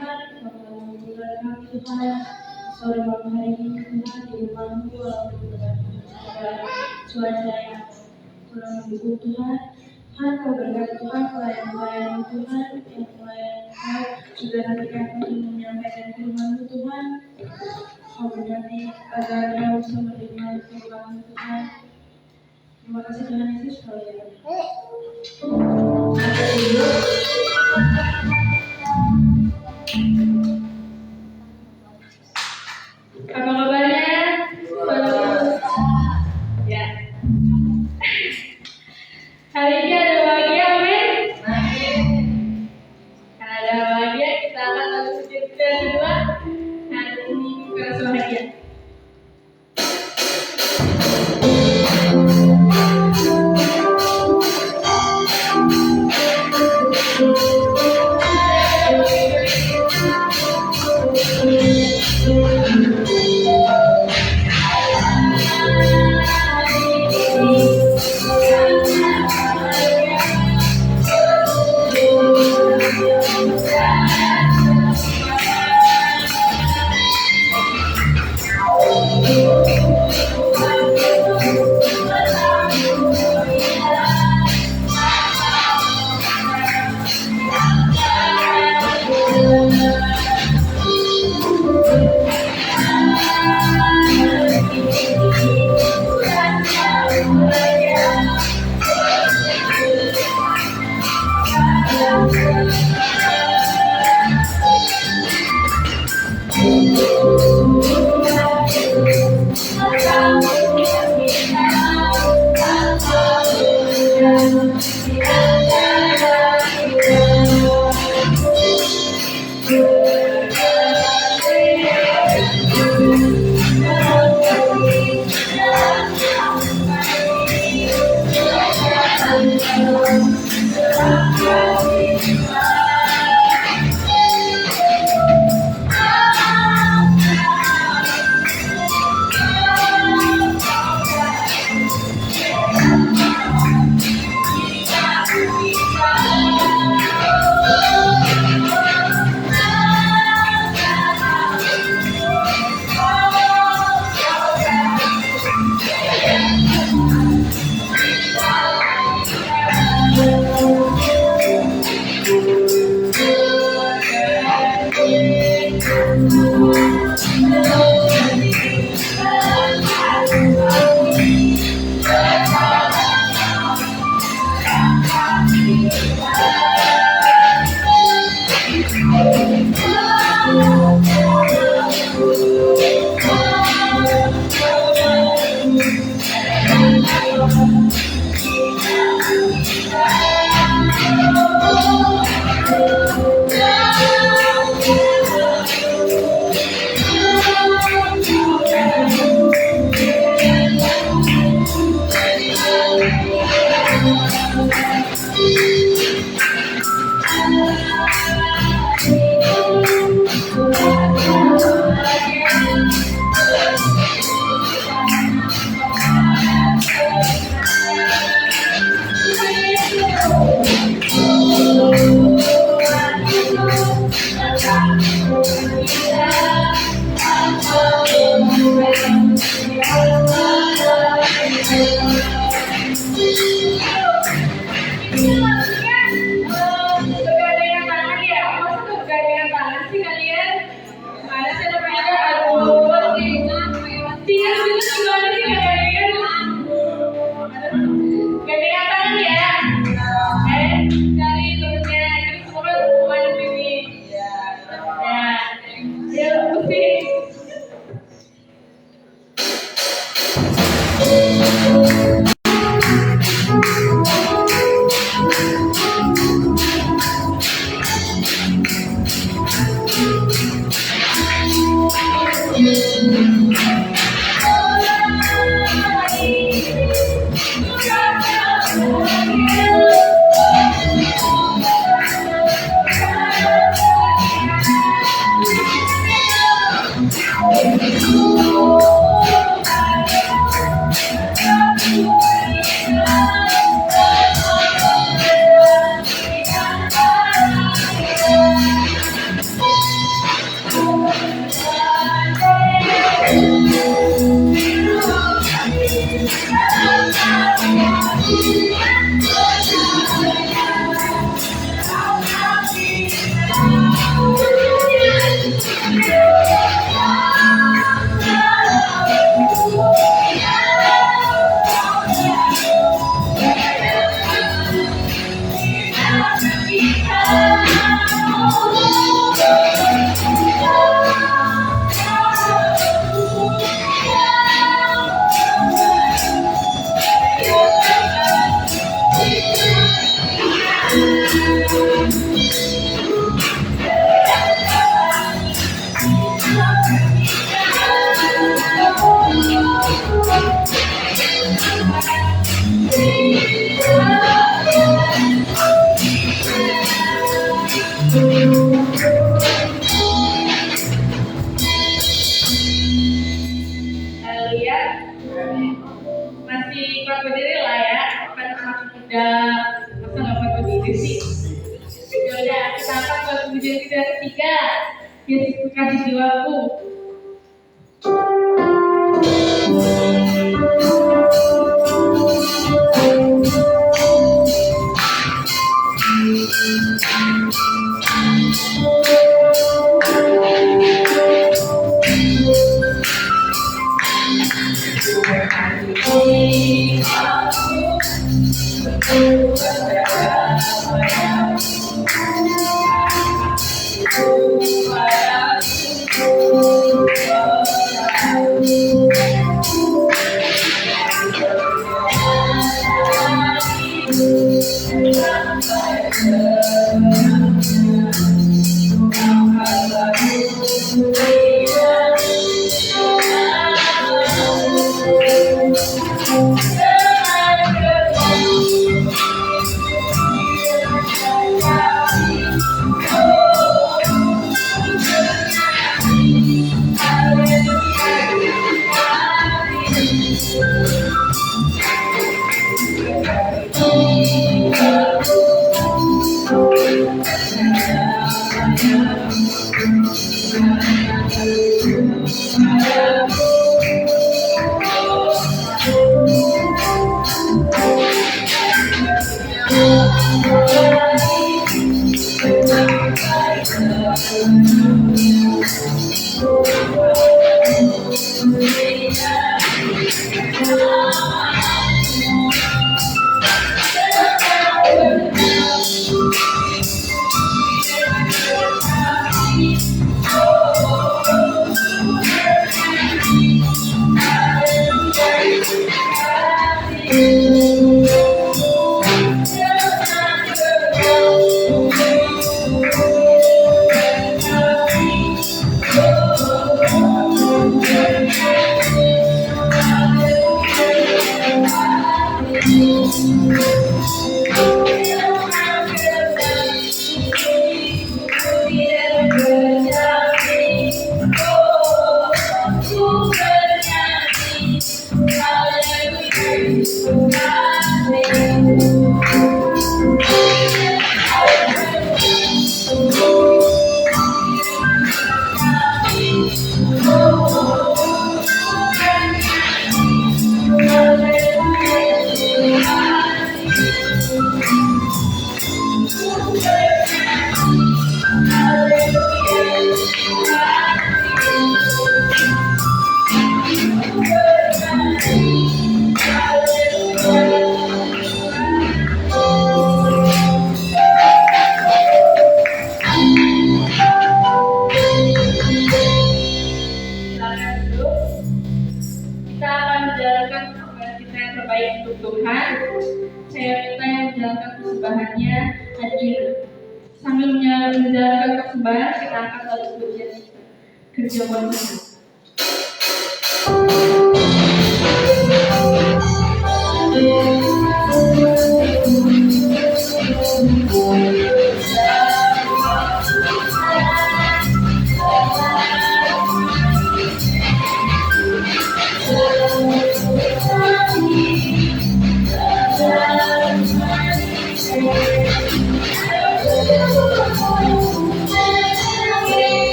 Tuhan, mengumpulkan kami Tuhan, sore malam hari ini Tuhan, di rumahmu walaupun dengan cuaca yang kurang mendukung Tuhan. Tuhan, kau berkati Tuhan, pelayan-pelayan Tuhan, yang pelayan kau juga nanti kami menyampaikan firman-Mu Tuhan. Kau berkati agar kau bisa menerima firman-Mu Tuhan. Terima kasih Tuhan Yesus, haleluya. Apa kabarnya? Ya. Hari ini ada bahagia, amin? Karena ada bahagia, kita akan langsung cerita kedua. Hari ini kita bahagia. Udah masa nggak pakai ide sih. Ya udah kita akan ke pujian kita ketiga. Yesus kasih jiwaku.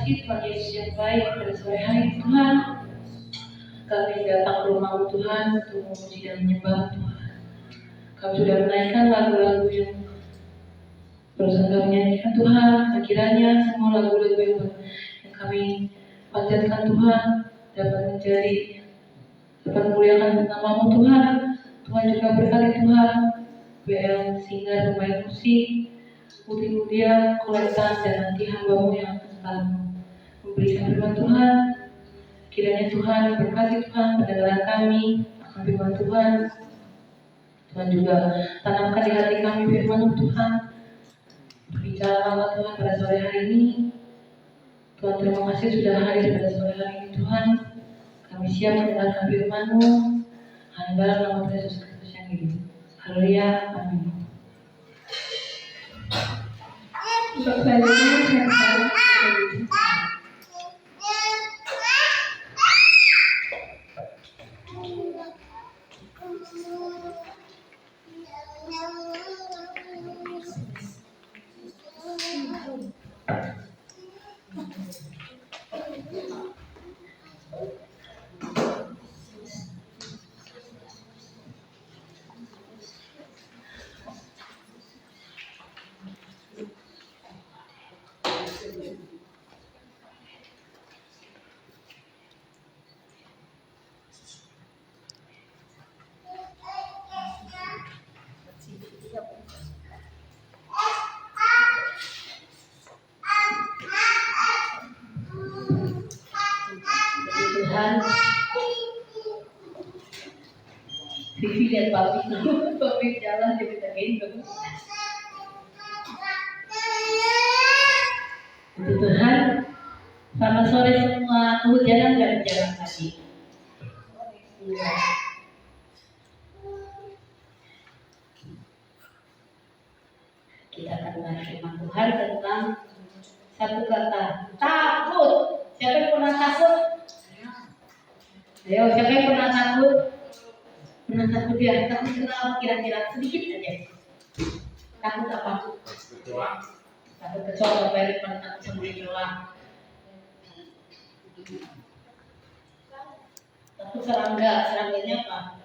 kasih Tuhan Yesus yang baik pada sore hari Tuhan. Kami datang ke rumah Tuhan untuk memuji dan menyembah Tuhan. Kami sudah menaikkan lagu-lagu yang barusan kami nyanyikan Tuhan. Kiranya semua lagu-lagu yang kami panjatkan Tuhan dapat memuliakan nama-Mu Tuhan. Tuhan juga berkati Tuhan BL Singer, pemain musik, Putri Mulia, Kolektan, dan nanti hamba-Mu yang akan memberikan firman Tuhan. Kiranya Tuhan berkati Tuhan pendengaran kami akan firman Tuhan. Tuhan juga tanamkan di hati kami firman Tuhan. Berbicara Allah Tuhan pada sore hari ini. Tuhan terima kasih sudah hadir pada sore hari ini Tuhan. Kami siap mendengarkan firman-Mu. Hanya dalam nama Tuhan Yesus Kristus yang hidup. Haleluya, amin. Untuk selanjutnya Vivi lihat papi jalan dia minta gendong. Puji Tuhan, selamat sore semua. Kehujanan nggak berjalan tadi? Kita akan bahas firman Tuhan tentang satu kata, takut. Siapa yang pernah takut? Ayo, siapa yang pernah takut? Pernah takut ya? Takut kenapa? Kira-kira sedikit aja. Takut apa? Takut kecoa. Apa yang pernah takut sama kecoa? Takut serangga. Serangganya apa?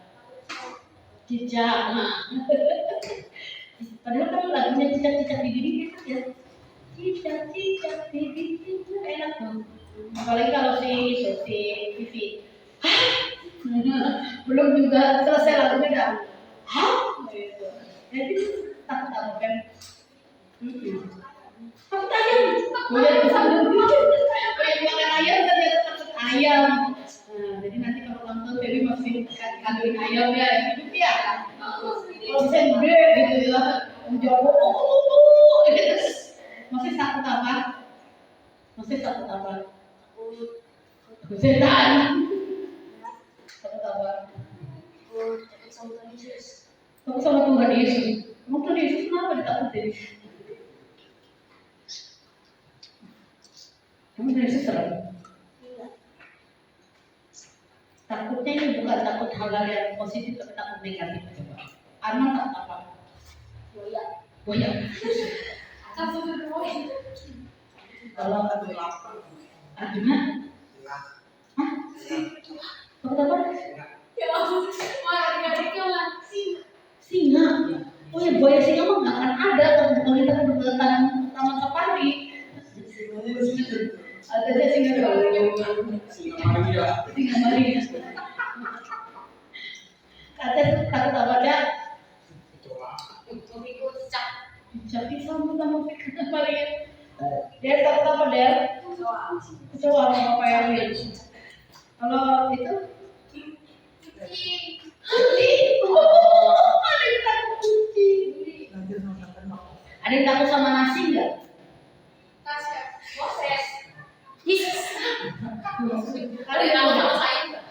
Cicak. Padahal kan lagunya cicak-cicak di diri gitu ya. Cicak-cicak di diri enak tuh. Apalagi kalau si Vivi. Belum juga selesai lagunya dah. Gitu. Jadi takut apa kan? Takut ayam. Boleh makan ayam ternyata takut ayam. Nah, jadi nanti kalau nonton Dewi masih kaduin ayam ya, gitu ya. Kalau bisa gede gitu ya. Menjawab, masih takut apa? Masih takut apa? Setan. Takut apa? Takut sama Tuhan Yesus. Emang Tuhan Yesus kenapa ditakutin? Emang Tuhan Yesus serem? Takutnya ini bukan takut hal-hal yang positif, tapi takut negatif. Arman takut apa? Boya. Kalau Arjuna? Hah? Takut apa? Singa. Oh ya, buaya singa mah nggak akan ada kalau kita ke taman safari. Ada singa Maria. Kata takut apa aja? Jadi sama Maria. Dia takut apa dia? Kecoa apa yang lihat? Kalau itu ada yang takut sama nasi enggak? Ada yang takut sama sayur enggak?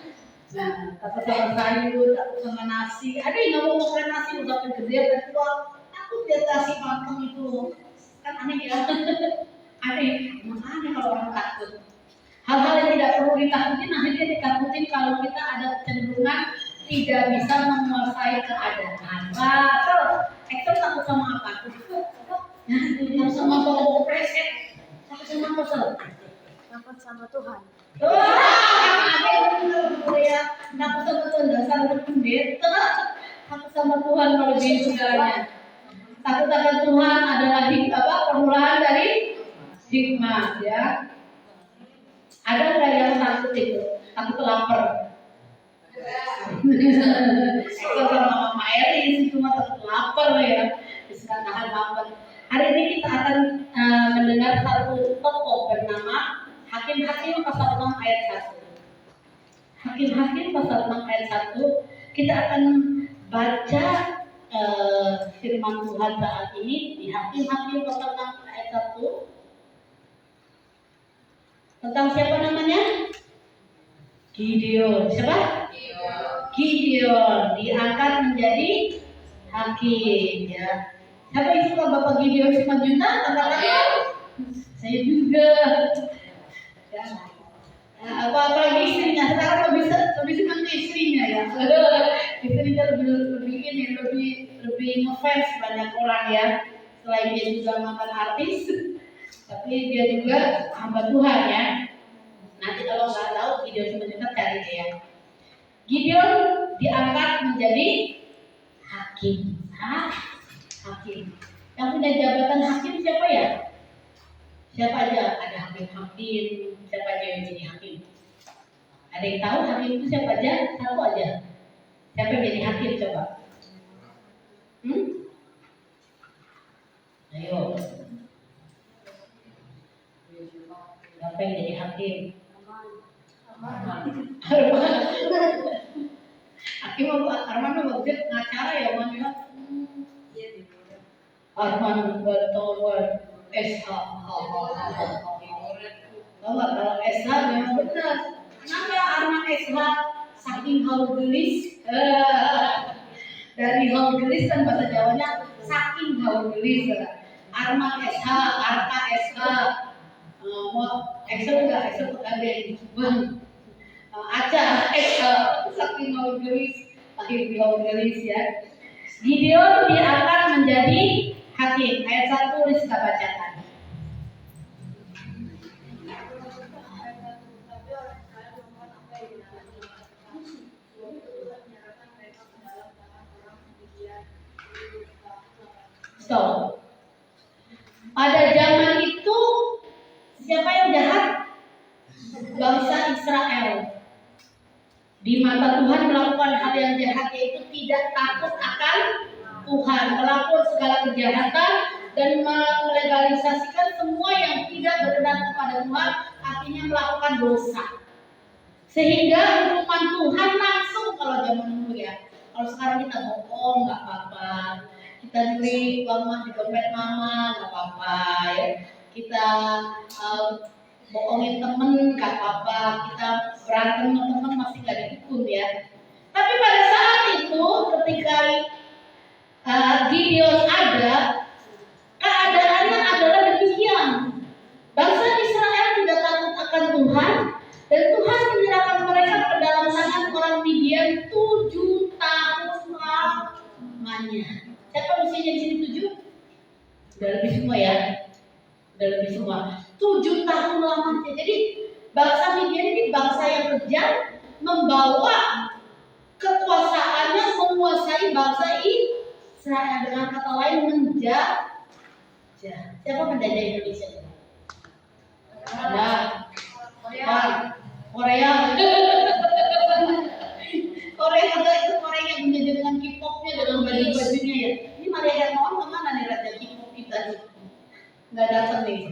Takut sama sayur, takut sama nasi. Ada yang nggak mau makan nasi udah gede dan tua. Takut dia nasi makan itu. Kan aneh ya. Aneh. Emang aneh kalau orang takut. Hal-hal yang tidak perlu ditakutin, akhirnya ditakutin kalau kita ada kecenderungan tidak bisa menguasai keadaan. Ektor takut sama apa? Takut sama bau preset. Takut sama apa? sama Tuhan. Wah, ada yang benar ya. Takut sama Tuhan dasar pendeta. Takut sama Tuhan melebihi segalanya. Takut akan Tuhan adalah permulaan dari hikmah ya. Ada nggak yang takut itu? Takut lapar. Kalau sama Mama Eri cuma takut lapar ya. Bisa tahan lapar. Hari ini kita akan mendengar satu tokoh bernama Hakim-Hakim pasal 6 ayat 1. Hakim-Hakim pasal 6 ayat 1. Kita akan baca firman Tuhan saat ini di Hakim-Hakim pasal 6 ayat 1. Tentang siapa namanya? Gideon. Siapa? Gideon diangkat menjadi hakim ya. Siapa yang suka Bapak Gideon 5 juta? Katakan. Saya juga. Ya. Apalagi istrinya. Sekarang lebih senang istrinya ya. Istrinya lebih ngefans banyak orang ya. Selain dia juga mantan artis, tapi dia juga hamba Tuhan ya. Nanti kalau nggak tahu Gideon 5 juta cari dia. Gideon diangkat menjadi hakim. Hakim. Yang punya jabatan hakim siapa ya? Siapa aja? Ada hakim-hakim. Siapa aja yang jadi hakim? Ada yang tahu hakim itu siapa aja? Satu aja. Siapa yang jadi hakim coba? Ayo. Siapa yang jadi hakim? Hakim Arman bagus ngacara ya Bang ya. Arman betul SH. Kalau SH memang benar. Kenapa Arman SH saking haus gelis? Dari haus gelis kan bahasa Jawanya saking haus gelis. Arman SH, Arka SH. Mau Excel enggak? Excel ada Bang. Aca SH saking haus gelis, lahir di haus gelis ya. Gideon diangkat menjadi hakim. Ayat 1 kita bacakan. Stop. Pada zaman itu siapa yang jahat? Bangsa Israel. Di mata Tuhan melakukan hal yang jahat, yaitu tidak takut akan Tuhan, melakukan segala kejahatan dan melegalisasikan semua yang tidak berkenan kepada Tuhan, artinya melakukan dosa. Sehingga hukuman Tuhan langsung kalau zaman dulu ya. Kalau sekarang kita bohong nggak apa-apa, kita curi uang di dompet mama nggak apa-apa ya. Kita bohongin temen nggak apa-apa, kita berantem sama temen masih nggak dihukum ya. Tapi pada saat itu ketika Gideon ada, keadaannya adalah demikian. Bangsa Israel tidak takut akan Tuhan dan Tuhan menyerahkan mereka ke dalam tangan orang Midian 7 tahun lamanya. Siapa usianya di sini 7? Udah lebih semua ya. Udah lebih semua. 7 tahun lamanya. Jadi bangsa Midian ini bangsa yang kejam, membawa kekuasaannya menguasai bangsa Israel, dengan kata lain menjajah. Siapa menjajah Indonesia? Ada Korea. Korea itu Korea yang menjajah dengan K-popnya, dengan baju-bajunya ya. Ini Maria Hermawan kemana nih raja K-pop kita? Nggak datang nih.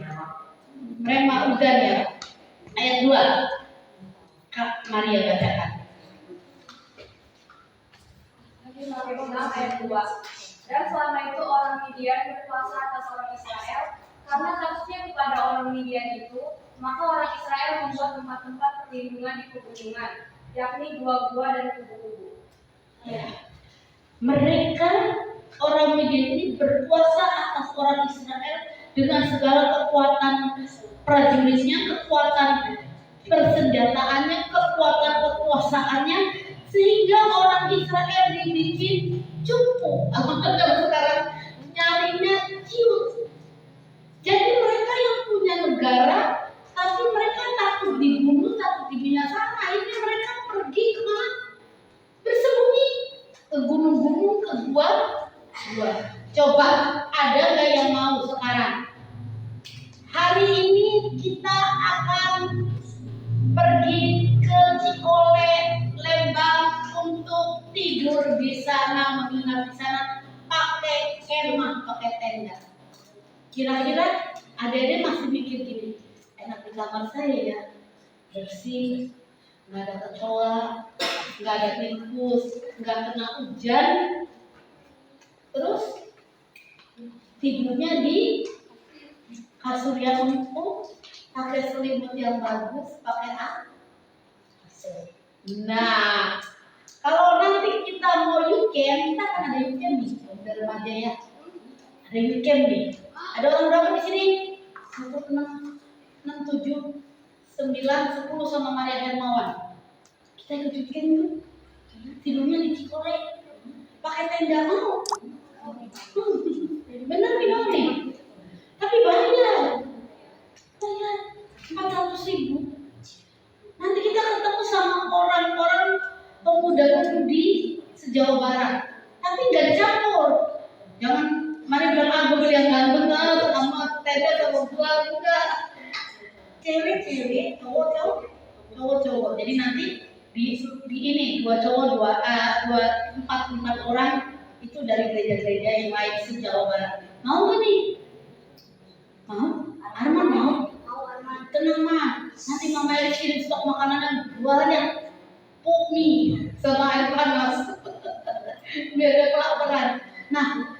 Mereka udah ya. Ayat 2. Kak Maria bacakan. Ayat 2. Dan selama itu orang Midian berkuasa atas orang Israel. Karena takutnya kepada orang Midian itu, maka orang Israel membuat tempat-tempat perlindungan di pegunungan, yakni gua-gua dan kubu-kubu. Ya. Mereka orang Midian ini berkuasa atas orang Israel dengan segala kekuatan prajuritnya, kekuatan persenjataannya, kekuatan kekuasaannya, sehingga orang Israel dibikin cupu. Sekarang nyalinya ciut. Jadi mereka yang punya negara, tapi mereka takut dua. Coba ada nggak yang mau sekarang? Hari ini kita akan pergi ke Cikole, Lembang untuk tidur di sana, menginap di sana, pakai kemah, pakai tenda. Kira-kira adik-adik masih mikir gini, enak di kamar saya ya, bersih, nggak ada kecoa, nggak ada tikus, nggak kena hujan, terus tidurnya di kasur yang empuk, pakai selimut yang bagus, pakai kasur. Nah, kalau nanti kita mau weekend, kita kan ada weekend nih, udah remaja ya, ada weekend nih. Ada orang berapa di sini? 1, 6, 7, 9, 10 sama Maria Hermawan. Kita ikut weekend tuh, tidurnya di Cikole, pakai tenda mau. Bener nih mau nih, tapi bayar 400.000. Nanti kita ketemu sama orang-orang pemuda-pemudi se-Jawa Barat, tapi nggak dicampur. Jangan mari bilang aku yang ganteng sama tenda sama gua, enggak. Cewek-cewek, cowok-cowok. Jadi nanti di ini 2 cowok, 4 orang itu dari gereja-gereja yang lain se-Jawa Barat. Mau nggak nih? Mau? Arman mau? Tenang mah, nanti Mama Eli kirim stok makanan yang jualannya pop mie sama air panas biar gak kelaparan. Nah,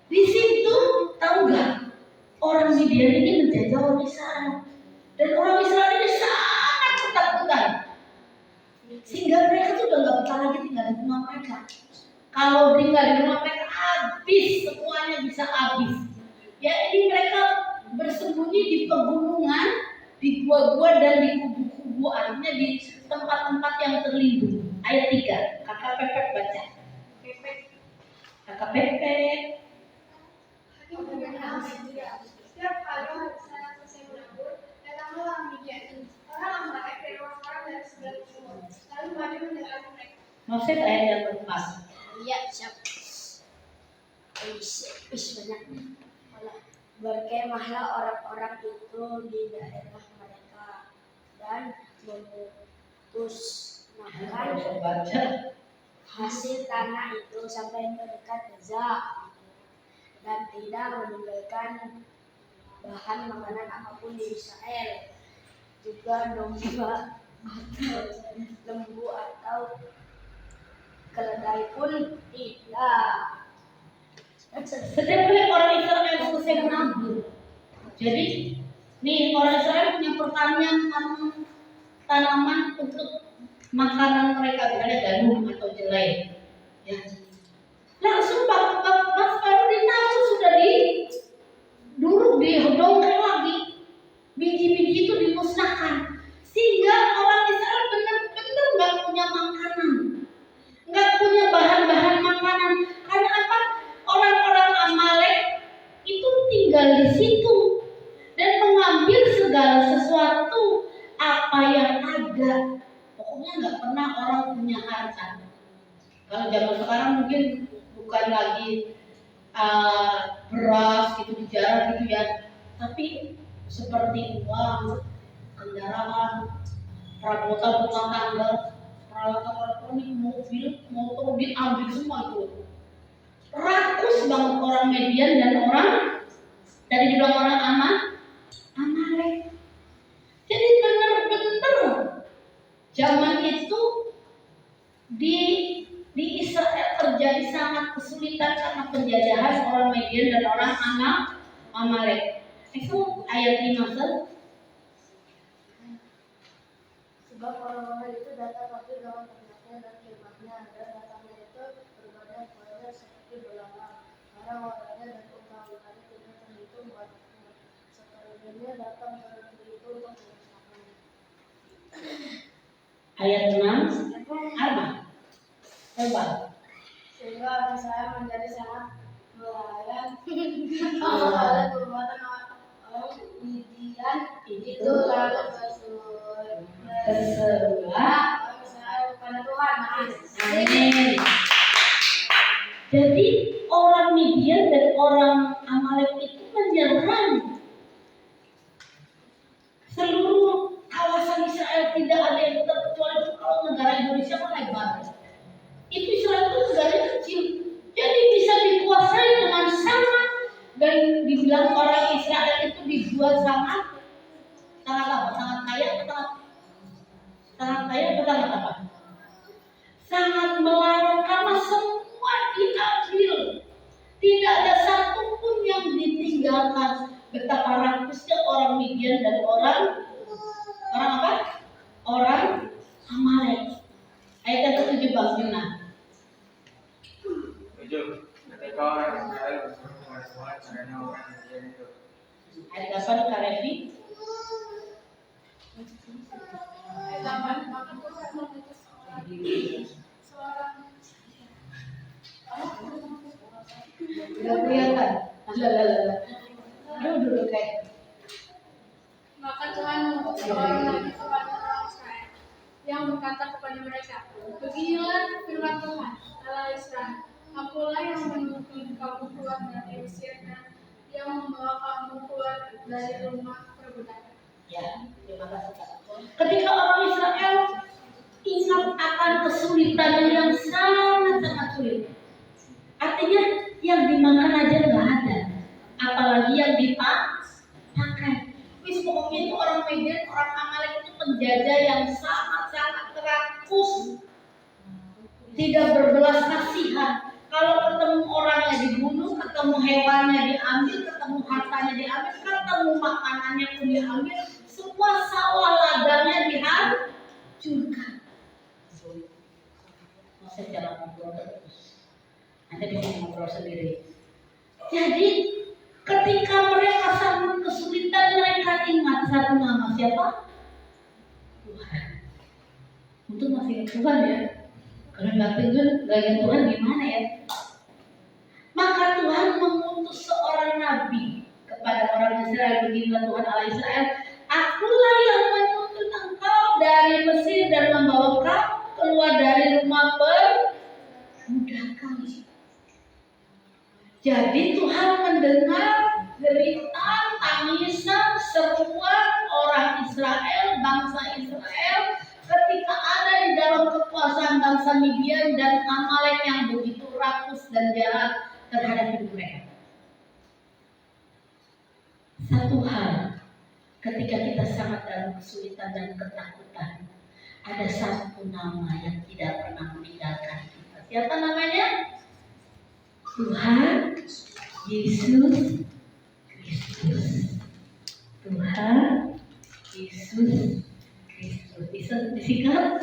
di situ tahu nggak, orang Midian ini menjajah orang Israel, dan orang Israel ini sangat ketakutan sehingga mereka tuh udah nggak betah lagi tinggal di rumah mereka. Kalau tinggal di rumah mereka habis, semuanya bisa habis. Ya ini mereka bersembunyi di pegunungan, di gua-gua dan di kubu-kubu, artinya di tempat-tempat yang terlindung. Ayat 3, kakak Pepet baca. Kakak Pepet. Setiap kali saya selesai menabur, datanglah orang Midian. Orang Amalek dari orang dari sebelah timur, lalu maju mendekat mereka. Maksud ayat yang keempat. Iya, siap. Banyak. Berkemahlah orang-orang itu di daerah mereka dan memutuskan hasil tanah itu sampai ke dekat Gaza dan tidak meninggalkan bahan makanan apapun di Israel, juga domba atau lembu atau keledai pun tidak. Setiap kali orang Israel selesai menabur, jadi nih orang Israel punya pertanian tanaman untuk makanan mereka, misalnya gandum atau jelai, ya. Langsung Pak Farudin langsung sudah duduk di dongkeng lagi, biji-biji itu dimusnahkan, sehingga orang Israel benar-benar nggak punya makanan, nggak punya bahan-bahan makanan. Karena apa? Orang-orang Amalek itu tinggal di situ dan mengambil segala sesuatu apa yang ada. Pokoknya nggak pernah orang punya harta. Kalau zaman sekarang mungkin bukan lagi beras gitu dijarah gitu ya, tapi seperti uang, kendaraan, perabotan rumah tangga, peralatan elektronik, mobil, motor diambil semua itu. Rakus banget orang Midian dan orang dari bilang orang Amalek. Jadi benar-benar zaman itu di Israel terjadi sangat kesulitan karena penjajahan orang Midian dan orang Amalek. Itu ayat 5. Sebab orang-orang itu datang lagi dengan ternaknya dan kemahnya, dan datangnya itu berbadan-badan seperti belalang. Orang-orangnya dan unta-untanya tidak terhitung banyaknya. Sekelilingnya datang ke negeri itu untuk memusnahkannya. Ayat 6. Apa? Coba. Sehingga orang saya menjadi sangat melayan oleh perbuatan orang Midian itu lalu berseru kepada Tuhan. Amin. Jadi orang Midian dan orang Amalek itu menyerang seluruh kawasan Israel, tidak ada yang terkecuali. Kalau negara Indonesia kan lebar. Itu Israel itu negaranya kecil, jadi bisa dikuasai dengan sangat, dan dibilang orang Israel itu dibuat sangat apa? Sangat kaya, sangat kaya, sangat apa? Sangat melarat karena semua diambil, tidak ada satupun yang ditinggalkan. Betapa rakusnya orang Midian dan orang apa? Orang Amalek. Ayat 7 Bang Yuna. Ketika orang Israel berbuat karena orang Midian itu. Ayat 8 Karevi. Ayat 8, maka Tuhan mengutus seorang Udah kelihatan. Duduk kayak. Maka Tuhan mengutus seorang nabi kepada orang Israel yang berkata kepada mereka, beginilah firman Tuhan, Allah Israel, Akulah yang menuntun kamu keluar dari Mesir dan yang membawa kamu keluar dari rumah perbudakan. Ya, terima kasih Kak. Ketika orang Israel ingat akan kesulitan yang sangat sulit, artinya yang dimakan aja nggak ada, apalagi yang dipakai. Wis pokoknya itu orang Midian, orang Amalek itu penjajah yang sangat rakus, tidak berbelas kasihan. Kalau ketemu orangnya dibunuh, ketemu hewannya diambil, ketemu hartanya diambil, ketemu makanannya pun diambil, semua sawah ladangnya dihancurkan. Masa jangan ngobrol terus, Anda bisa ngobrol sendiri. Jadi ketika mereka sanggup kesulitan, mereka ingat satu nama, siapa? Tuhan. Untuk masih ingat Tuhan ya. Kalau nggak Tuhan gimana ya? Maka Tuhan mengutus seorang nabi kepada orang Israel. Beginilah Tuhan Allah Israel, Akulah yang menuntun engkau dari Mesir dan membawa kau keluar dari rumah perbudakan. Jadi Tuhan mendengar derita, tangisan, seruan orang Israel, bangsa Israel, ketika ada di dalam kekuasaan bangsa Midian dan Amalek yang begitu rakus dan jahat terhadap hidup mereka. Satu hal, ketika kita sangat dalam kesulitan dan ketakutan, ada satu nama yang tidak pernah meninggalkan kita. Siapa namanya? Tuhan Yesus Kristus. Tuhan Yesus Kristus. Bisa disingkat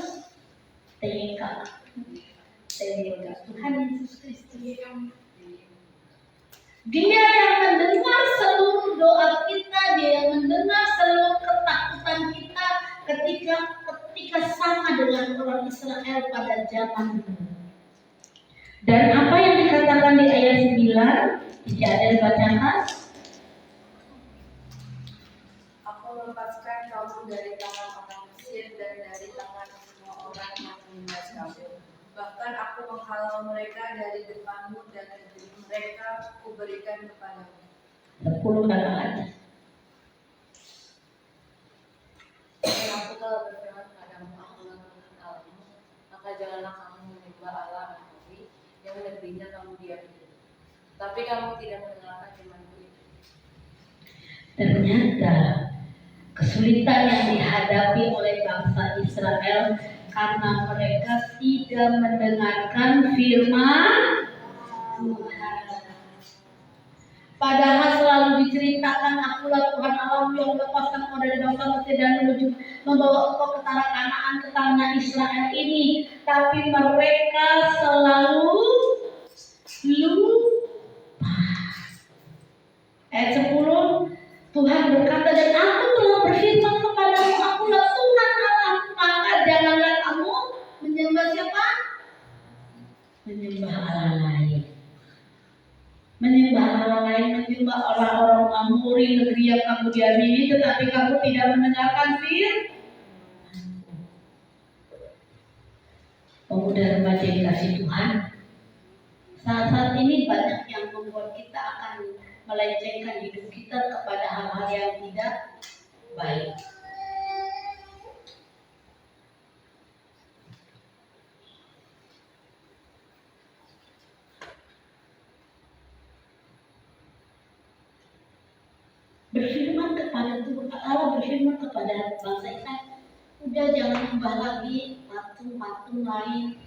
TYK. Tuhan Yesus Kristus. Dia yang mendengar seluruh doa kita, dia yang mendengar seluruh ketakutan kita ketika sama dengan orang Israel pada zaman dulu. Dan apa yang dikatakan di ayat 9, tidak ada dibacakan. Aku melepaskan kamu dari tangan orang Mesir dan dari tangan semua orang yang menindas kamu. Bahkan aku menghalau mereka dari depanmu dan negeri mereka kuberikan kepadamu. 10 kata-kata. Dan aku telah berfirman kepadamu, Akulah Tuhan Allahmu, maka janganlah kamu menyembah Allah Amori yang negerinya kamu diami. Tapi kamu tidak mendengarkan firman-Ku itu. Ternyata kesulitan yang dihadapi oleh bangsa Israel karena mereka tidak mendengarkan firman Tuhan. Padahal selalu diceritakan, Akulah Tuhan Allahmu yang melepaskan engkau dari bangsa Mesir dan menuju membawa engkau ke tanah Kanaan, ke tanah Israel ini. Tapi mereka selalu lupa. Ayat 10, Tuhan berkata, dan aku telah berfirman kepadamu, Akulah Tuhan Allahmu, maka janganlah kamu menyembah siapa? Menyembah Allah lain. Menyembah Allah lain, menyembah orang-orang Amori, negeri yang kamu diamini, tetapi kamu tidak mendengarkan firman. Pemuda remaja yang dikasih Tuhan, Saat-saat ini banyak yang membuat kita akan melencengkan hidup kita kepada hal-hal yang tidak baik. Berfirman kepada Tuhan, Allah berfirman kepada bangsa Israel, udah jangan nyembah lagi patung-patung lain,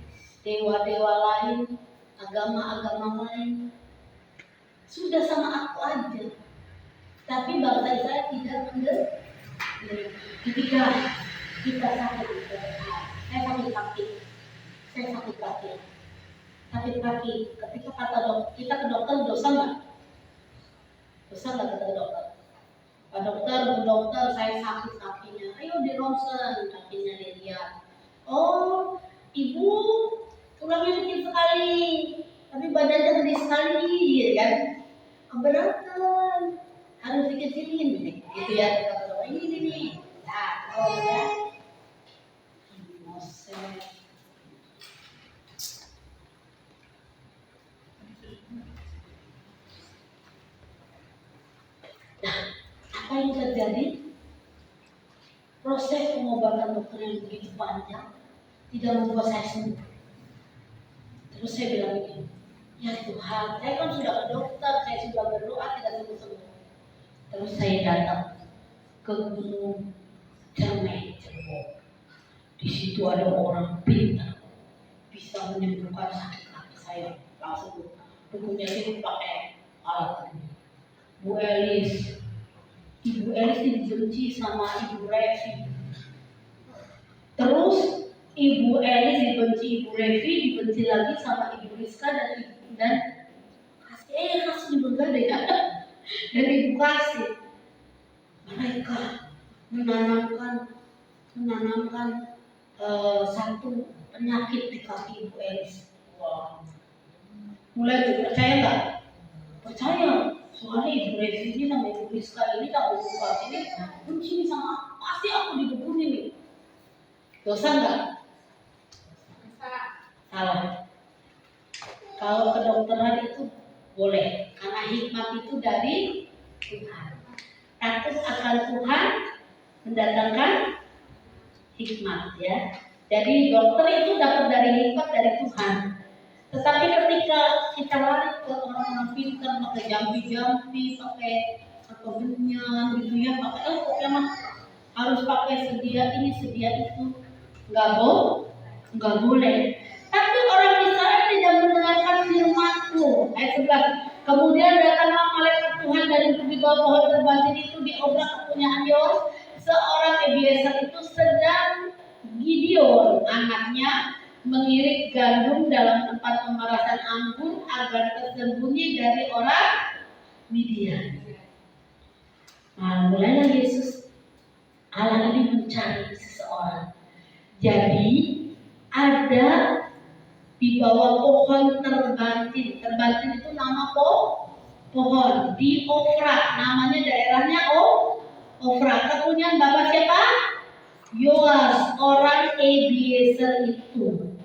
dewa-dewa lain, agama-agama lain. Sudah sama aku aja. Tapi bangsa Israel tidak mengerti. Ketika kita sakit, saya sakit kaki, sakit kaki. Ketika kita ke dokter, dosa nggak? Dosa nggak kata dokter? Pak dokter, saya sakit kakinya. Ayo di ronsen kakinya dilihat. Oh, ibu tulangnya kecil sekali, tapi badannya gede sekali, ya kan? Keberatan, harus dikecilin, gitu ya. Ini nih. Nah, kalau ya, Moses. Nah, apa yang terjadi? Proses pengobatan dokter yang begitu panjang tidak membuat saya sembuh. Terus saya bilang begini, ya Tuhan, saya kan sudah ke dokter, saya sudah berdoa tidak sembuh-sembuh. Terus saya datang ke Gunung Cermai, Cirebon. Di situ ada orang pintar, bisa menyembuhkan sakit kaki saya. Langsung dukunnya itu pakai alat ini. Bu Elis, Ibu Elis dibenci sama Ibu Revi. Terus Ibu Elis dibenci Ibu Revi, dibenci lagi sama Ibu Rizka dan kasih juga deh ya. Dan Ibu Kasih. Mereka menanamkan satu penyakit di kaki Ibu Elis. Wah. Mulai tuh percaya nggak? Percaya. Soalnya Ibu Revi ini sama Ibu Rizka ini tak berubah ini benci sama pasti aku didukung ini. Dosa nggak? Salah. Kalau kedokteran itu boleh karena hikmat itu dari Tuhan. Takut akan Tuhan mendatangkan hikmat ya. Jadi dokter itu dapat dari hikmat dari Tuhan. Tetapi ketika kita lari ke orang-orang pintar pakai jampi, pakai benyan gitu ya, pakai pokoknya harus pakai sedia ini sedia itu, nggak boleh. Tapi orang Israel tidak mendengarkan firman-Ku. Ayat 11. Kemudian datanglah malaikat Tuhan dari di bawah pohon terbantin itu diobrak kepunyaan Yoas, seorang Ebiezer itu sedang Gideon anaknya mengirik gandum dalam tempat pemerasan anggur agar tersembunyi dari orang Midian. Nah, mulailah Yesus Allah ini mencari seseorang. Jadi ada di bawah pohon terbantin. Terbantin itu nama pohon di Ofra. Namanya daerahnya Ofra. Kepunyaan Bapak siapa? Yoas, orang Ebiezer itu.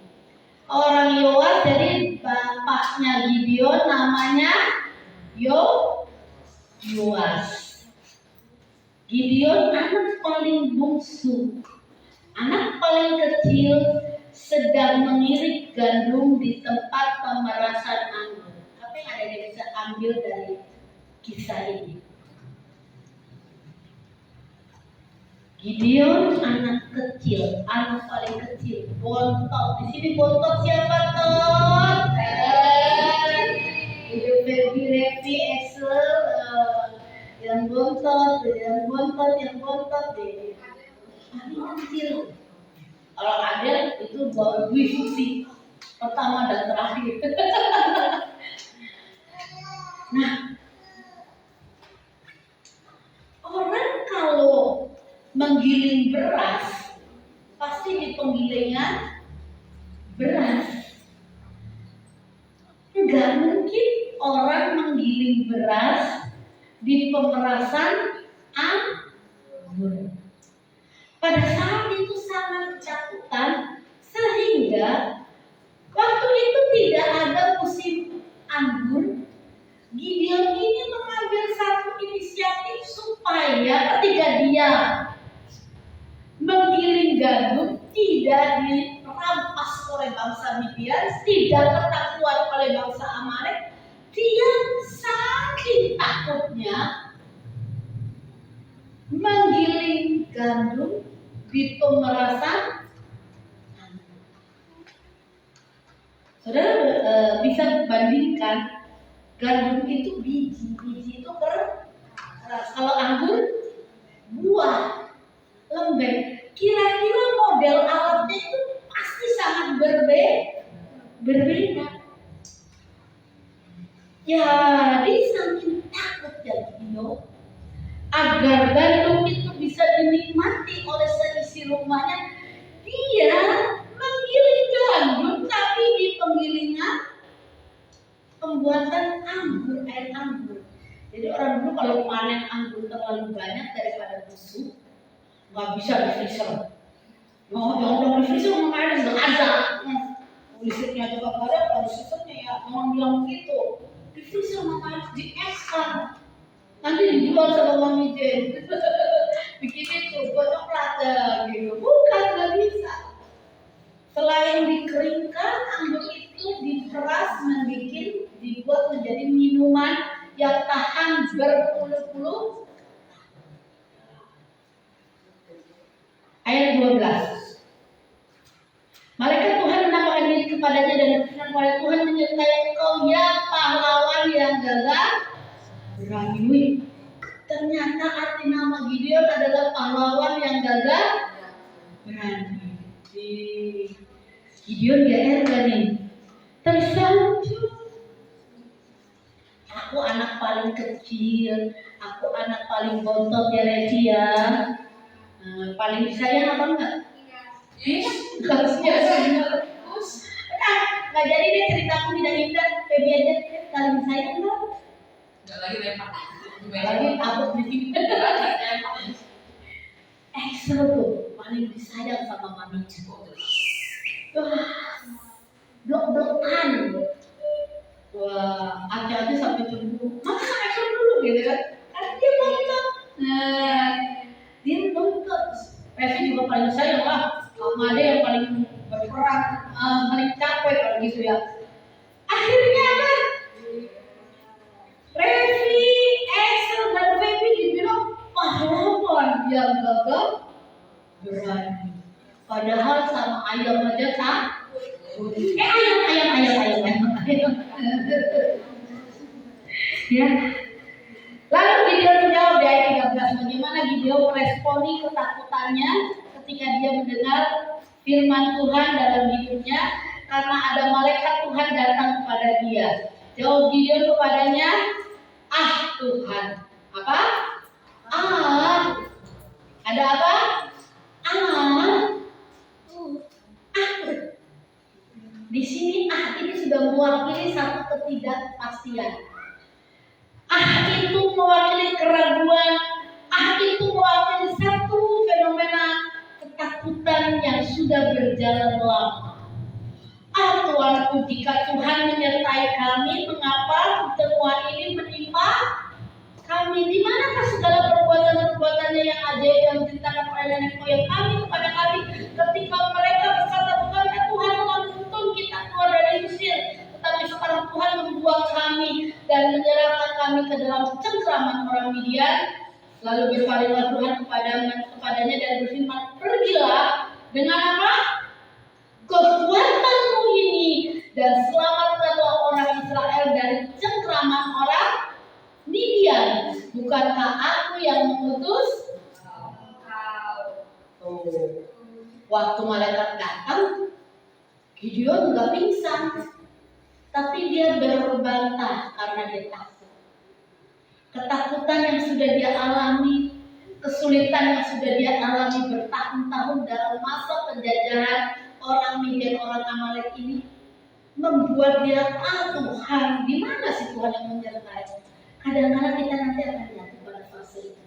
Orang Yoas, jadi bapaknya Gideon namanya Yoas. Gideon anak paling bungsu, anak paling kecil, sedang mengirik gandum di tempat pemerasan anggur. Apa yang ada yang bisa ambil dari kisah ini? Gideon anak kecil, anak paling kecil, bontot. Di sini bontot siapa toh? Ibu Revi, Excel, yang bontot deh. Paling kecil. Kalau ada itu bawa Dwi Susi pertama dan terakhir. Nah, orang kalau menggiling beras pasti di penggilingan beras. Enggak mungkin orang menggiling beras di pemerasan anggur. Pada saat itu sangat ketakutan sehingga waktu itu tidak ada musim anggur, Gideon ini mengambil satu inisiatif supaya ketika dia menggiling gandum tidak dirampas oleh bangsa Midian, tidak ketakutan oleh bangsa Amalek. Dia saking takutnya menggiling gandum di pemerasan. Saudara bisa bandingkan, gandum itu biji itu keras. Kalau anggur buah lembek. Kira-kira model alatnya itu pasti sangat berbeda. Ya, dia saking takut ya Gideon agar gandum itu bisa dinikmati oleh seisi rumahnya, dia menggiling gandum tapi di penggilingan pembuatan anggur, air anggur. Jadi orang dulu kalau panen anggur terlalu banyak daripada busuk, nggak bisa di freezer. Jangan di freezer memanen nggak ada. Listriknya juga nggak ada, kalau freezernya ya orang bilang begitu. Di freezer memanen di eskan. Nanti dijual sama Mami Jen. Bikin itu buat coklat gitu. Bukan, nggak bisa. Selain dikeringkan, anggur itu diperas, dibuat menjadi minuman yang tahan berpuluh-puluh. Ayat 12. Malaikat Tuhan menampakkan diri kepadanya dan berfirman kepada Tuhan, menyertai engkau ya pahlawan yang gagah berani. Ternyata arti nama Gideon adalah pahlawan yang gagah berani. Gideon GR kan nih, tersanjung. Aku anak paling kecil, aku anak paling bontot ya Resi ya. Paling disayang apa enggak? Iya. Harusnya benar. Nggak jadi deh ceritaku tidak indah. Feby aja paling disayang enggak? Nggak lagi lempar. Lagi takut di sini. Excel tuh paling disayang sama Mami. Blok-blokan. Wah, aja sampai cemburu. Masa Excel dulu gitu kan? Karena dia bontot. Nah, dia bontot. Revi juga paling sayang lah. Sama ada yang paling berperan, paling capek kalau gitu ya. Akhirnya apa? Revi, Excel dan Feby dibilang pahlawan yang gagah berani. Padahal sama ayam aja takut. Ayam. Ya. Lalu Gideon menjawab di ayat 13, bagaimana Gideon meresponi ketakutannya ketika dia mendengar firman Tuhan dalam hidupnya, karena ada malaikat Tuhan datang kepada dia. Jawab Gideon kepadanya, Tuhan. Apa? Ada apa? Di sini ini sudah mewakili satu ketidakpastian. Itu mewakili keraguan. Itu mewakili satu fenomena ketakutan yang sudah berjalan lama. Tuanku, jika Tuhan menyertai kami, mengapa pertemuan ini menimpa kami? Di manakah segala perbuatan-perbuatannya yang ajaib yang diceritakan oleh nenek moyang kami kepada kami ketika mereka berkata, bukankah Tuhan telah menuntun kita keluar dari Mesir, tetapi sekarang Tuhan membuang kami dan menyerahkan kami ke dalam cengkraman orang Midian. Lalu berpalinglah Tuhan kepadanya dan berfirman, pergilah dengan apa? Kekuatanmu ini dan selamatkanlah orang Israel dari cengkraman orang Midian. Bukankah aku yang mengutus engkau? Waktu malaikat datang, Gideon nggak pingsan, tapi dia berbantah karena dia takut. Ketakutan yang sudah dia alami, kesulitan yang sudah dia alami bertahun-tahun dalam masa penjajahan orang Midian, orang Amalek ini membuat dia, Tuhan, di mana sih Tuhan yang menyertai? Kadang-kadang kita nanti akan lihat pada fase itu.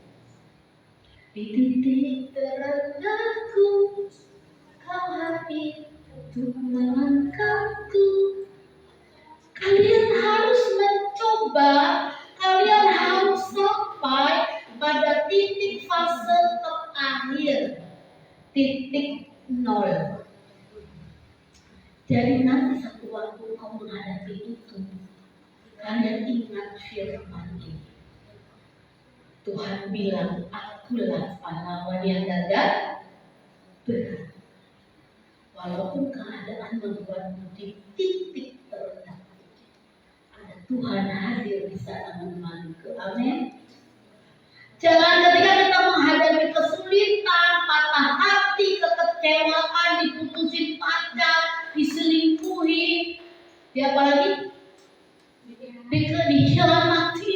Di titik terendahku, kau hadir untuk melangkahku. Kalian harus Jadi nanti satu waktu kau menghadapi itu, kalian ingat firman ini. Tuhan bilang, akulah pahlawan yang gagah berat. Walaupun keadaan membuatmu di titik terendah, ada Tuhan hadir di sana menemaniku. Amin. Jangan ketika kita menghadapi kesulitan, patah hati, kekecewaan, diputusin pacar, diselingkuhi, apa lagi? Dikhianati,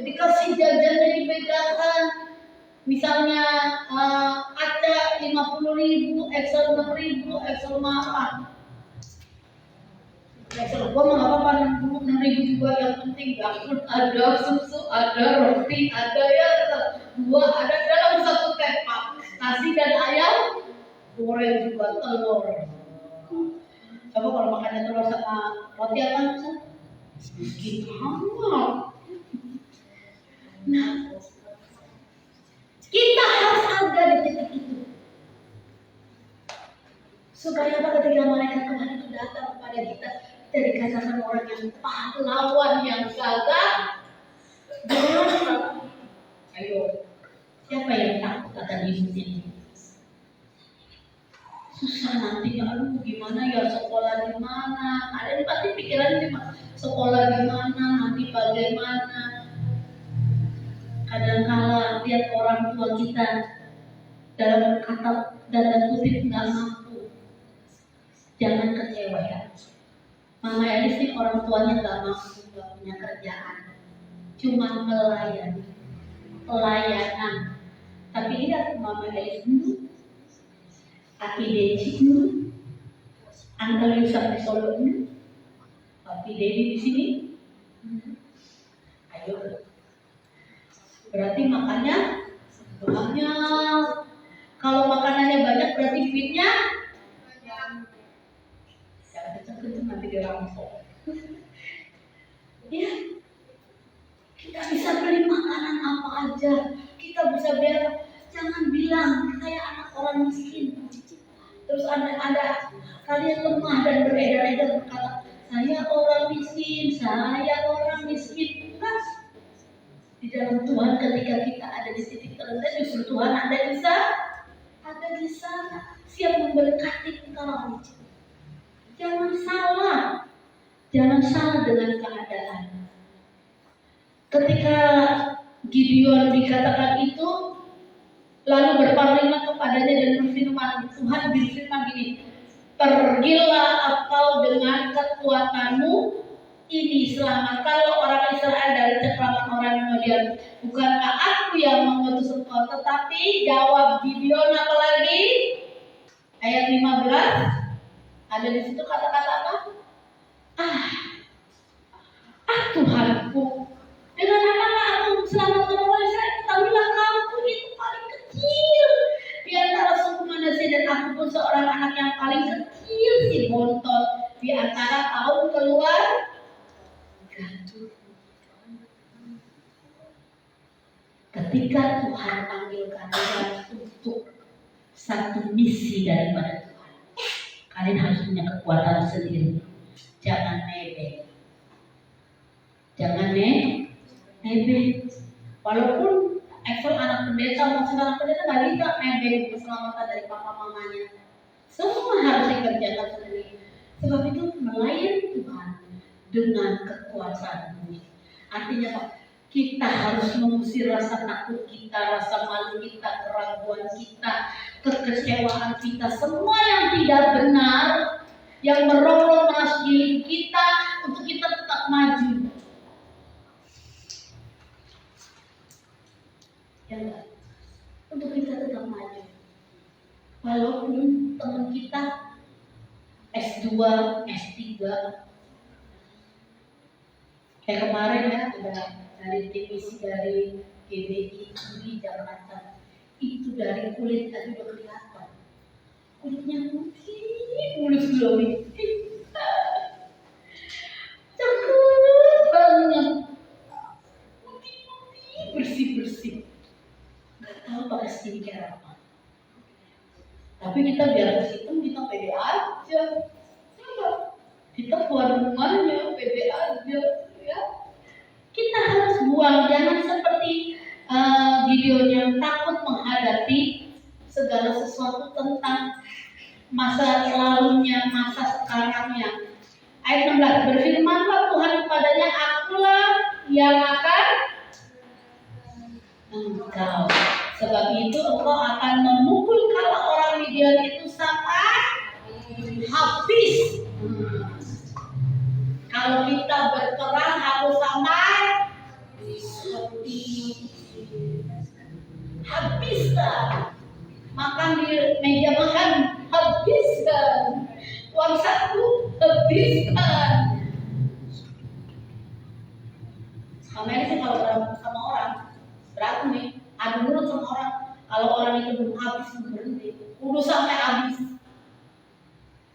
dikasih jajannya dibedakan. Misalnya ada 50.000, Excel 6.000, Excel maaf. Excel gua mau apa-apa 6.000 juga, yang penting gabut ada, susu ada, roti ada, ya dua ada dalam satu tepak, nasi dan ayam goreng juga, telur. Coba kalau makannya telur sama roti apa Ustaz? Bikin hangat. Nah, kita harus ada di titik itu. Supaya apa? Ketika malaikat Tuhan itu datang kepada kita, kita dikatakan orang yang pahlawan yang gagah berat. Ayo, siapa yang takut akan hidup ini? Susah nanti, aduh gimana ya, sekolah di mana? Ada yang pasti pikiran ini, sekolah di mana, nanti bagaimana? Kadang-kala lihat orang tua kita dalam kata dan kutip nggak mampu, jangan kecewa ya. Mama Elis ini orang tuanya nggak mampu, nggak punya kerjaan, cuma pelayanan. Tapi lihat Mama Elis dulu, Aki Deci dulu, Angkel Yusuf di Solo dulu, Papi Dedi di sini. Ayo. Berarti makannya banyak. Kalau makanannya banyak berarti duitnya jangan kenceng-kenceng nanti dia rampok. Ya, kita bisa beli makanan apa aja. Kita bisa biar, jangan bilang kayak anak orang miskin. Terus ada kalian lemah dan beredar-edar berkata, saya orang miskin, saya orang miskin. Enggak. Di dalam Tuhan ketika kita ada di titik terendah, justru Tuhan ada di sana, siap memberkati engkau. Jangan salah dengan keadaan. Ketika Gideon dikatakan itu, lalu berpalinglah kepadanya dan berfirman, Tuhan berfirman gini, pergilah engkau dengan kekuatanmu ini selamat. Kalau orang Israel dari cengkraman orang Midian, bukankah aku yang mengutus engkau? Tetapi jawab Gideon apa lagi? Ayat 15 ada di situ kata-kata apa? Tuhanku, dengan apakah aku selamatkan orang Israel? Ketahuilah kamu itu paling kecil di antara suku manusia, dan aku pun seorang anak yang paling kecil, si bontot di antara kaum keluar. Ketika Tuhan panggil kalian untuk satu misi daripada Tuhan, kalian harus punya kekuatan sendiri. Jangan nebeng. Walaupun Excel anak pendeta, maksud anak pendeta nggak bisa nebeng keselamatan dari papa mamanya. Semua harus dikerjakan sendiri. Sebab itu melayani Tuhan dengan kekuasaan. Artinya apa? Kita harus mengusir rasa takut kita, rasa malu kita, keraguan kita, kekecewaan kita, semua yang tidak benar, yang merongrong masuk di hidup kita, untuk kita tetap maju. Ya, untuk kita tetap maju. Walaupun teman kita S2, S3, kayak kemarin ya, ada dari divisi dari GBI di Jakarta, itu dari kulit tadi udah kelihatan, kulitnya putih, mulus glowing, cakep banget, putih, bersih, nggak tahu pakai skincare apa, tapi kita biar bersih kita pede aja, kita keluar rumahnya pede aja ya. Kita harus buang, jangan seperti Gideon yang takut menghadapi segala sesuatu tentang masa lalunya, masa sekarangnya. Ayat 16, berfirmanlah Tuhan kepadanya, akulah yang akan engkau. Sebab itu engkau akan memukul kala orang Midian itu sampai habis. Kalau kita berperang harus sampai habiskan. Makan di meja makan habiskan. Uang saku habiskan. Sama ini sih kalau berantem sama orang, berantem nih, adu mulut sama orang. Kalau orang itu belum habis berhenti, udah sampai habis,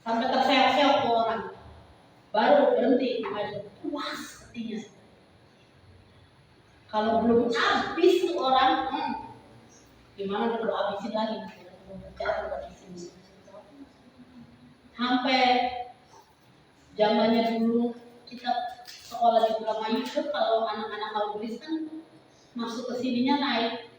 sampai terseok-seok ke orang, baru berhenti. Puas artinya. Kalau belum habis tuh orang, gimana kita habisin lagi? Sampai zamannya dulu kita sekolah di Ulama Yusuf, kalau anak-anak Hawablis kan masuk ke sininya naik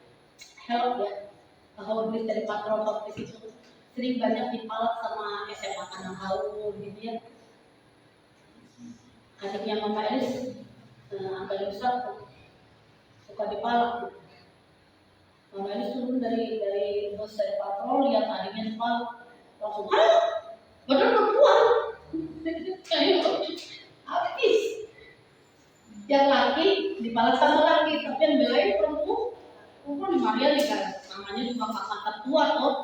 help ya. Hawablis dari patrol Hawablis itu sering banyak dipalak sama SMA anak Hawu gitu ya. Adiknya Mama Elis, Angga Yusuf suka dipalak. Mama Elis turun dari bus dari patrol, lihat adiknya dipalak, langsung bener perempuan habis. Yang laki dipalak sama laki, tapi yang belain perempuan di Maria nih kan, namanya juga kakak tertua tuh.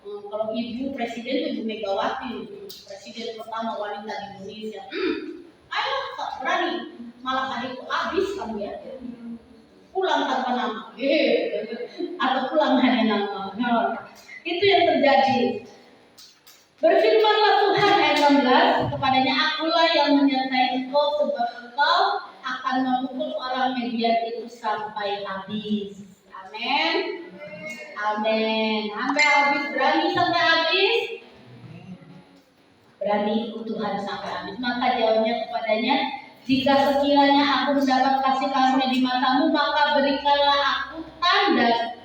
Kalau ibu presiden itu Ibu Megawati, presiden pertama wanita di Indonesia. Ayo berani, malah adikku habis kamu ya, pulang tanpa nama, atau pulang hanya nama. Itu yang terjadi. Berfirmanlah Tuhan ayat 16 kepadanya, akulah yang menyertai engkau sebab engkau akan memukul orang Midian itu sampai habis. Amin. Amin. Sampai habis, berani sampai habis. Berani ikut Tuhan sampai habis. Maka jawabnya kepadanya, jika sekiranya aku mendapat kasih karunia di matamu, maka berikanlah aku tanda.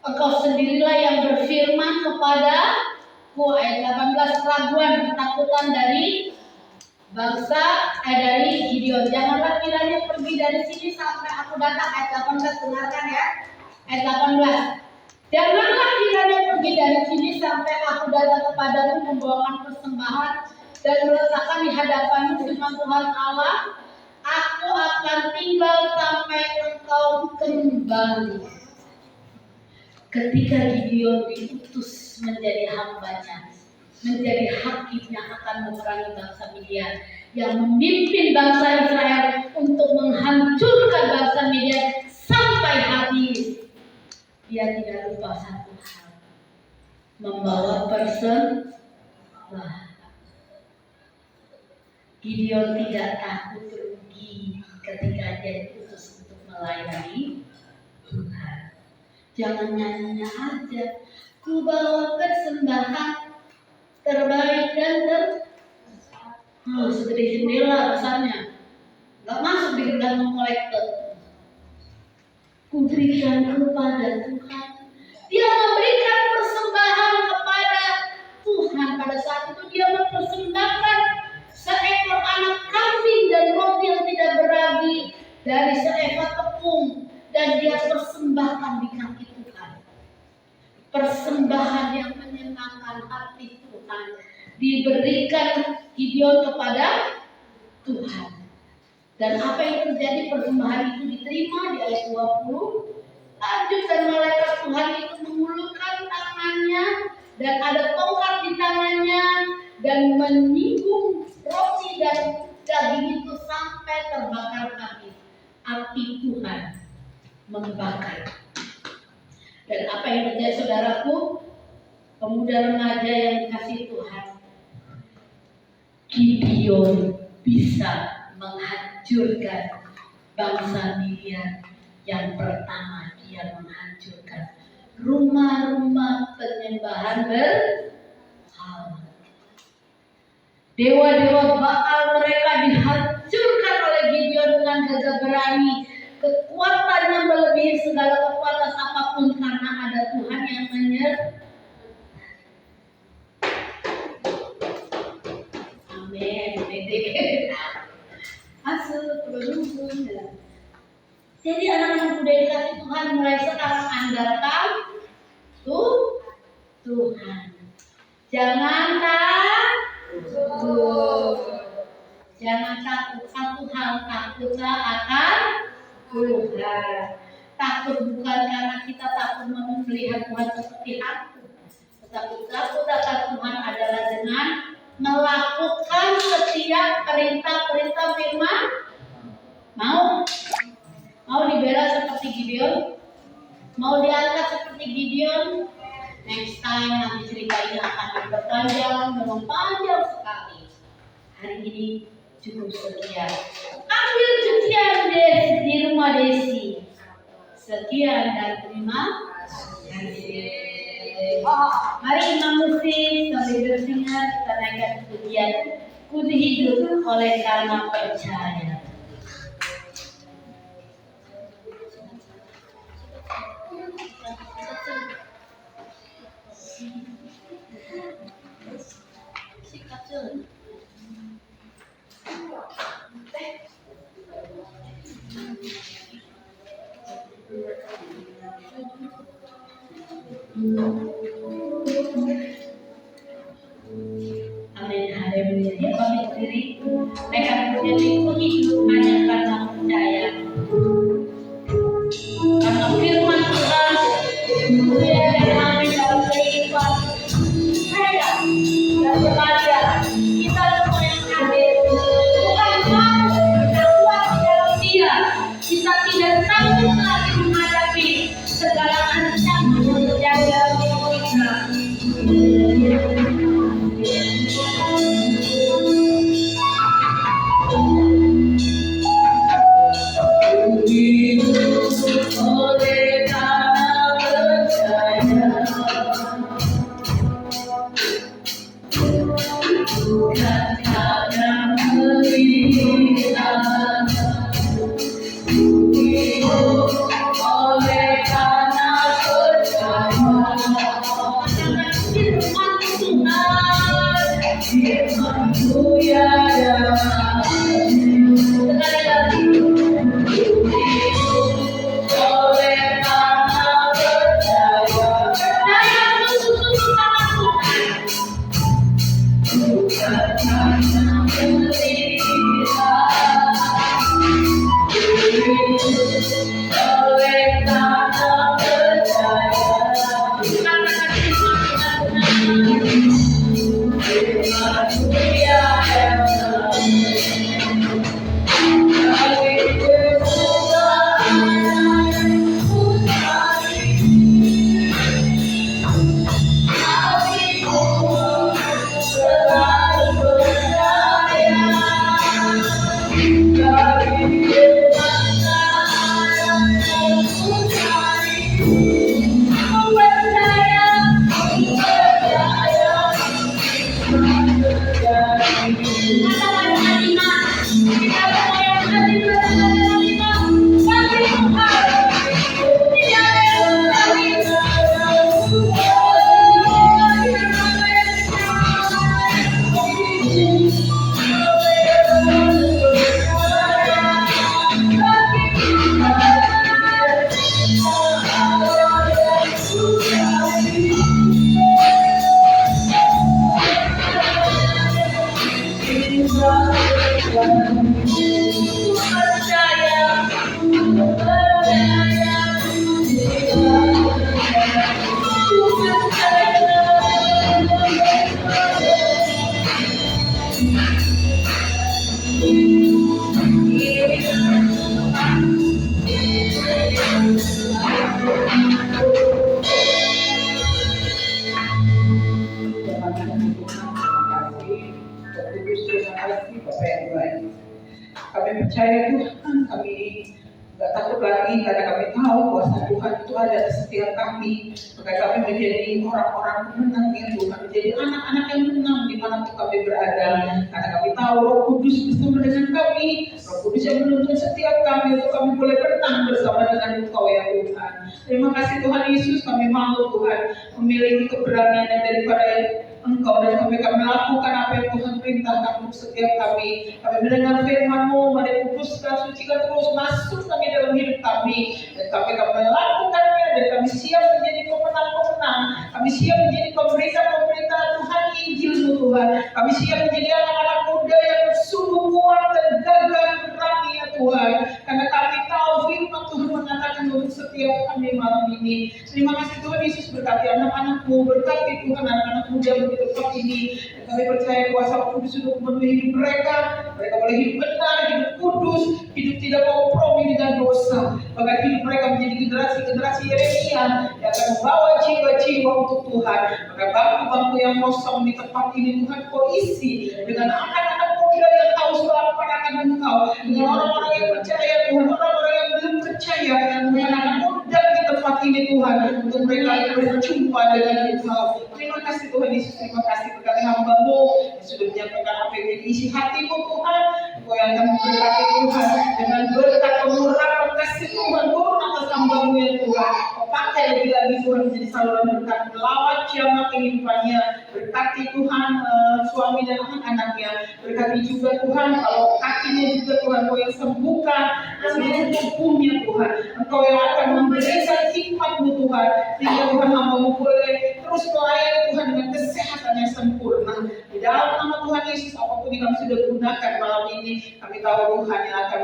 Engkau sendirilah yang berfirman kepada ayat 18, keraguan, ketakutan dari bangsa dari Gideon. Janganlah kiranya pergi dari sini sampai aku datang. Ayat 18, dengarkan ya. Ayat 18. Janganlah kiranya pergi dari sini sampai aku datang kepadamu membawakan persembahan dan meletakkan di hadapanmu firman Tuhan Allah. Aku akan tinggal sampai engkau kembali. Ketika Gideon diutus menjadi hambanya, menjadi hakimnya akan memerangi bangsa Midian, yang memimpin bangsa Israel untuk menghancurkan bangsa Midian sampai habis, dia tidak lupa satu hal, membawa persembahan. Gideon tidak takut rugi ketika dia diutus untuk melayani Tuhan. Jangan nyanyinya aja, ku bawa persembahan terbaik dan segede jendela besarnya, nggak masuk di kantong kolektor. Ku berikan kepada Tuhan. Dia memberikan persembahan kepada Tuhan. Pada saat itu dia mempersembahkan seekor anak kambing dan roti yang tidak beragi dari seekor tepung, dan dia persembahkan di kaki Tuhan. Persembahan yang menyenangkan hati Tuhan diberikan Gideon kepada Tuhan. Dan apa yang terjadi, persembahan itu diterima di ayat 20. Lanjut, dan malaikat Tuhan itu mengulurkan tangannya dan ada tongkat di tangannya dan menyinggung roti dan daging itu sampai terbakar habis. Api Tuhan membakar. Dan apa yang terjadi saudaraku, pemuda remaja yang dikasihi Tuhan, Gideon bisa menghancurkan bangsa Midian. Yang pertama, dia menghancurkan rumah-rumah penyembahan berhala. Dewa-dewa Baal mereka dihancurkan oleh Gideon dengan gagah berani. Kekuatannya melebihi segala kekuatan apapun karena ada Tuhan yang menyertai. Amin. Masuk berhubung. Jadi anak-anak muda dikasih Tuhan mulai sekarang andalkan Tuhan. Jangan takut. Jangan takut. Satu hal, takutlah akan Tuhan. Takut bukan karena kita takut melihat Tuhan seperti hantu, tetapi takut akan Tuhan adalah dengan melakukan setiap perintah-perintah firman. Mau dibela seperti Gideon? Mau diangkat seperti Gideon? Next time nanti cerita ini akan berpanjang, memang panjang sekali. Hari ini cukup sekian. Ambil cucian di rumah Desi. Sekian dan terima kasih. Mari imam musik sambil berdengar kita naikkan pujian Ku hidup oleh karena percaya. Amin. Haleluya. Dia pamit diri. Mereka berdiri hidup hanya karena percaya. Karena firman Tuhan dan amin dalam kehidupan saya dan kepada kita semua yang hadir. Tuhan mau kita kuat dalam Dia. Kita tidak takut lagi menghadapi segala ancaman yang terjadi dalam hidup kita. Oleh karena percaya, bukan karena melihat. Oleh karena percaya, firman Tuhan, firman-Mu ya sekali lagi. Oleh karena percaya, saya bersungguh sama Tuhan, bukan karena melihat. Oleh karena percaya, katakan firman-Mu ya Kami percaya Tuhan, kami Gak takut lagi karena kami tahu kuasa Tuhan itu ada di setiap kami. Maka kami menjadi orang-orang pemenang yang Tuhan, menjadi anak-anak yang menang dimanapun kami berada. Karena kami tahu Roh Kudus bersama dengan kami, Roh Kudus yang menuntun setiap kami untuk kami boleh menang bersama dengan Engkau ya Tuhan. Terima kasih Tuhan Yesus, kami mau Tuhan memiliki keberanian daripada Engkau dan kami akan melakukan apa yang Tuhan perintahkan untuk setiap kami. Kami mendengar firman-Mu, mari kuduskan, sucikan terus masuk kami dalam hidup kami, dan kami akan melakukannya, dan kami siap menjadi pemenang-pemenang. Kami siap menjadi pemberita-pemberita Tuhan Injil-Mu Tuhan. Kami siap menjadi anak-anak muda yang sungguh kuat dan gagah berani ya Tuhan. Karena kami tahu firman Tuhan mengatakan untuk setiap kami malam ini. Terima kasih Tuhan Yesus, berkati anak-anak-Mu, berkati Tuhan anak-anak muda di tempat ini. Dan kami percaya kuasa Roh Kudus untuk memenuhi hidup mereka. Mereka boleh hidup benar, hidup kudus, hidup tidak kompromi dengan dosa. Bahkan hidup mereka menjadi generasi-generasi Yeremia yang akan membawa jiwa-jiwa untuk Tuhan. Maka bangku-bangku yang kosong di tempat ini Tuhan Kau isi dengan anak-anak muda yang tahu selamat akan Engkau, dengan orang-orang yang percaya Tuhan, orang-orang yang belum percaya, dengan anak muda di tempat ini Tuhan, untuk mereka berjumpa dengan Engkau. Terima kasih Tuhan Yesus, terima kasih berkati hamba-Mu yang sudah menyampaikan apa yang jadi isi hati-Mu Tuhan. Engkau yang akan memberkati Tuhan dengan berkat pemurahan kasih Tuhan turun atas hamba-Mu ya Tuhan. Kau pakai lebih lagi Tuhan menjadi saluran berkat melawat jamaah kehidupannya. Berkati Tuhan suami dan anak-anaknya. Berkati juga Tuhan kalau kakinya juga Tuhan Kau yang sembuhkan seluruh tubuhnya Tuhan. Engkau yang akan memberikan hikmat-Mu Tuhan, sehingga Tuhan hamba-Mu boleh terus melayani Tuhan dengan kesehatan yang sempurna. Di dalam nama Tuhan Yesus, apapun yang kami sudah gunakan malam ini, kami tahu Tuhan yang akan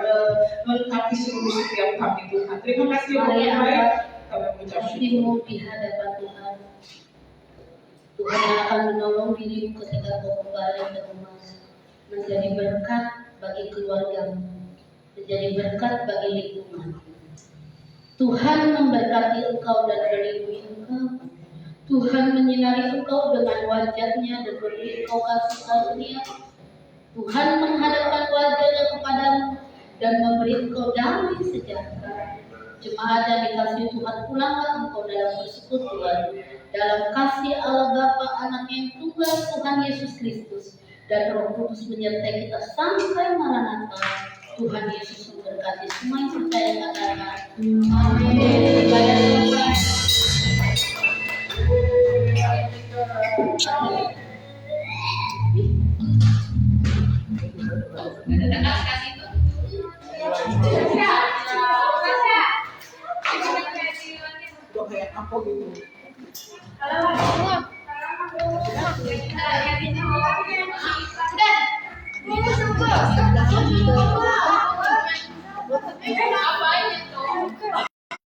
melengkapi seluruh setiap kami Tuhan. Terima kasih ya Tuhan. Kami mengucap syukur di hadapan Tuhan. Tuhan yang akan menolong dirimu ketika kau kembali ke rumah, menjadi berkat bagi keluargamu, menjadi berkat bagi lingkungan. Tuhan memberkati engkau dan melindungi engkau. Tuhan menyinari engkau dengan wajah-Nya dan beri engkau kasih karunia. Tuhan menghadapkan wajah-Nya kepadamu dan memberi engkau damai sejahtera. Jemaat yang dikasihi Tuhan, pulanglah engkau dalam persekutuan, dalam kasih Allah Bapa, Anak yang tunggal, Tuhan Yesus Kristus, dan Roh Kudus menyertai kita sampai Maranatha. Tuhan Yesus memberkati semua yang percaya katakan amin. Ibadah kayak apa gitu. Udah.